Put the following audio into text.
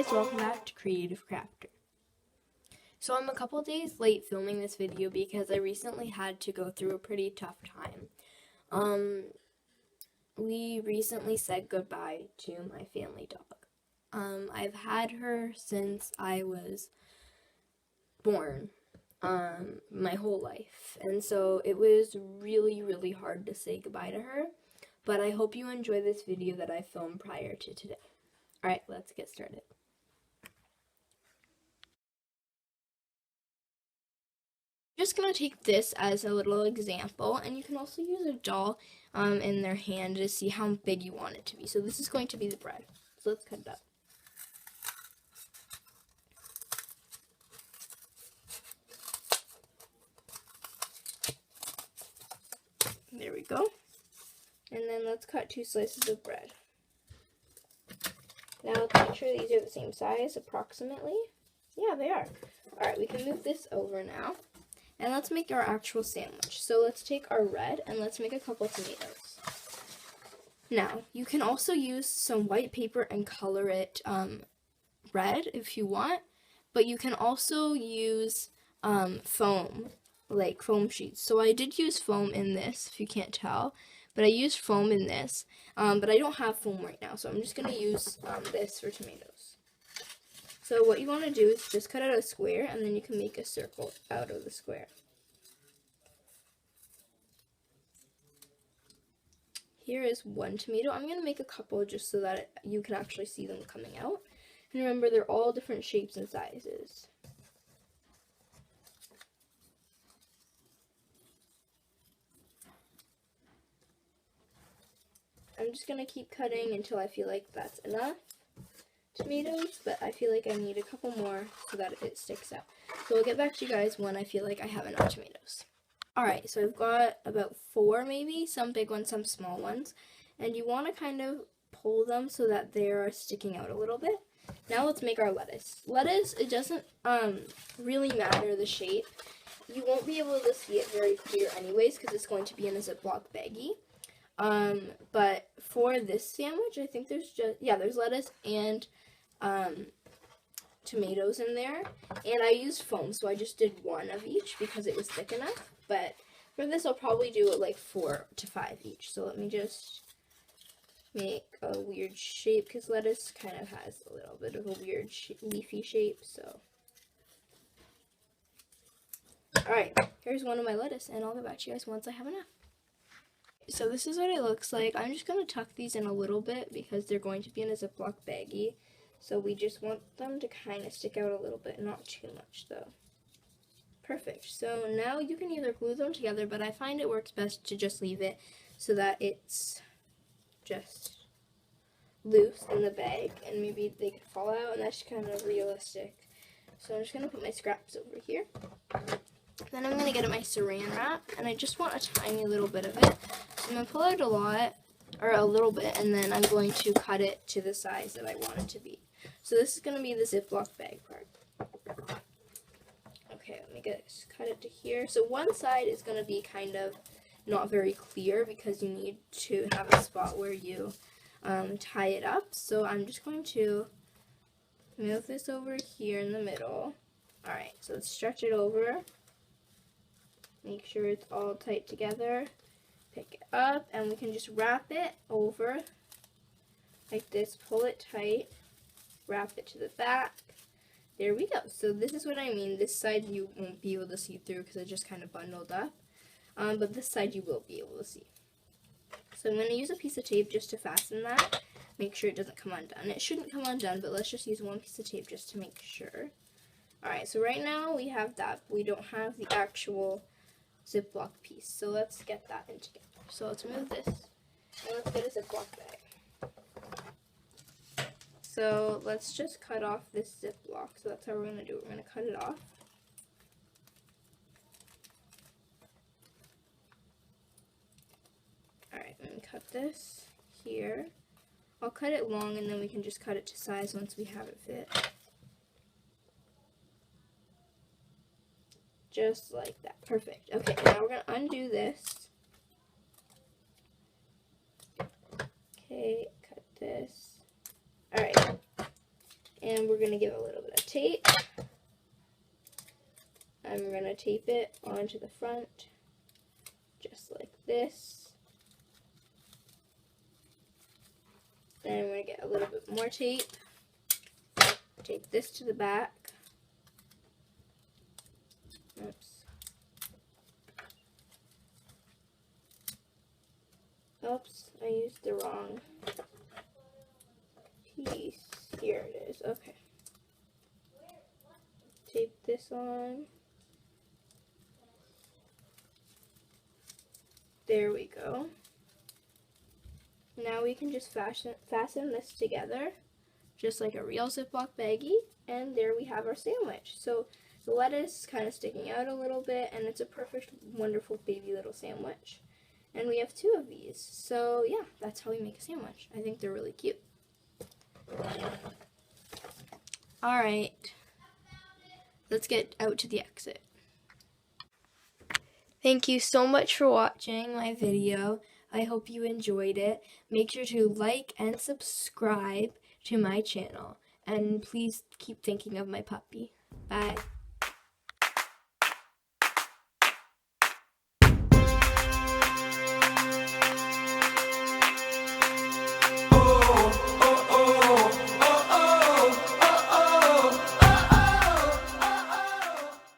guys, welcome back to Creative Crafter. So I'm a couple days late filming this video because I recently had to go through a pretty tough time. We recently said goodbye to my family dog. I've had her since I was born, my whole life, and so it was really hard to say goodbye to her, but I hope you enjoy this video that I filmed prior to today. Alright, let's get started. Just going to take this as a little example, and you can also use a doll in their hand to see how big you want it to be. So this is going to be the bread. So let's cut it up. There we go. And then let's cut 2 slices of bread. Now let's make sure these are the same size approximately. Yeah, they are. Alright, we can move this over now. And let's make our actual sandwich. So let's take our red and let's make a couple tomatoes. Now, you can also use some white paper and color it red if you want, but you can also use foam, like foam sheets. So I did use foam in this, if you can't tell, but I used foam in this, but I don't have foam right now, so I'm just going to use this for tomatoes. So what you want to do is just cut out a square, and then you can make a circle out of the square. Here is 1 tomato. I'm going to make a couple just so that you can actually see them coming out. And remember, they're all different shapes and sizes. I'm just going to keep cutting until I feel like that's enough tomatoes, but I feel like I need a couple more so that it sticks out. So I'll get back to you guys when I feel like I have enough tomatoes. Alright, so I've got about 4 maybe, some big ones, some small ones, and you want to kind of pull them so that they are sticking out a little bit. Now let's make our lettuce. Lettuce, it doesn't really matter the shape. You won't be able to see it very clear anyways because it's going to be in a Ziploc baggie. But for this sandwich, I think there's there's lettuce and tomatoes in there, and I used foam, so I just did 1 of each because it was thick enough, but for this I'll probably do it like 4 to 5 each. So let me just make a weird shape because lettuce kind of has a little bit of a weird leafy shape, so alright, here's 1 of my lettuce, and I'll get back to you guys once I have enough. So this is what it looks like. I'm just going to tuck these in a little bit because they're going to be in a Ziploc baggie. So we just want them to kind of stick out a little bit, not too much though. Perfect. So now you can either glue them together, but I find it works best to just leave it so that it's just loose in the bag and maybe they could fall out, and that's kind of realistic. So I'm just going to put my scraps over here. Then I'm going to get my saran wrap, and I just want a tiny little bit of it. So I'm going to pull out a little bit, and then I'm going to cut it to the size that I want it to be. So this is going to be the Ziploc bag part. Okay, let me cut it to here. So one side is going to be kind of not very clear because you need to have a spot where you tie it up. So I'm just going to move this over here in the middle. Alright, so let's stretch it over. Make sure it's all tight together. Pick it up, and we can just wrap it over like this. Pull it tight. Wrap it to the back. There we go. So this is what I mean. This side you won't be able to see through because it's just kind of bundled up. But this side you will be able to see. So I'm going to use a piece of tape just to fasten that. Make sure it doesn't come undone. It shouldn't come undone, but let's just use 1 piece of tape just to make sure. Alright, so right now we have that. We don't have the actual Ziploc piece. So let's get that in together. So let's move this, and let's get a Ziploc bag. So let's just cut off this Ziploc. So that's how we're going to do it. We're going to cut it off. Alright, I'm going to cut this here. I'll cut it long, and then we can just cut it to size once we have it fit. Just like that. Perfect. Okay, now we're going to undo this. Okay, cut this. Alright. And we're going to give it a little bit of tape. And we're going to tape it onto the front, just like this. Then we're going to get a little bit more tape. Tape this to the back. Oops. Oops, I used the wrong piece. Here it is. Okay. Tape this on. There we go. Now we can just fasten this together, just like a real Ziploc baggie, and there we have our sandwich. So the lettuce is kind of sticking out a little bit, and it's a perfect, wonderful baby little sandwich. And we have 2 of these. So yeah, that's how we make a sandwich. I think they're really cute. Alright, let's get out to the exit. Thank you so much for watching my video. I hope you enjoyed it. Make sure to like and subscribe to my channel. And please keep thinking of my puppy. Bye.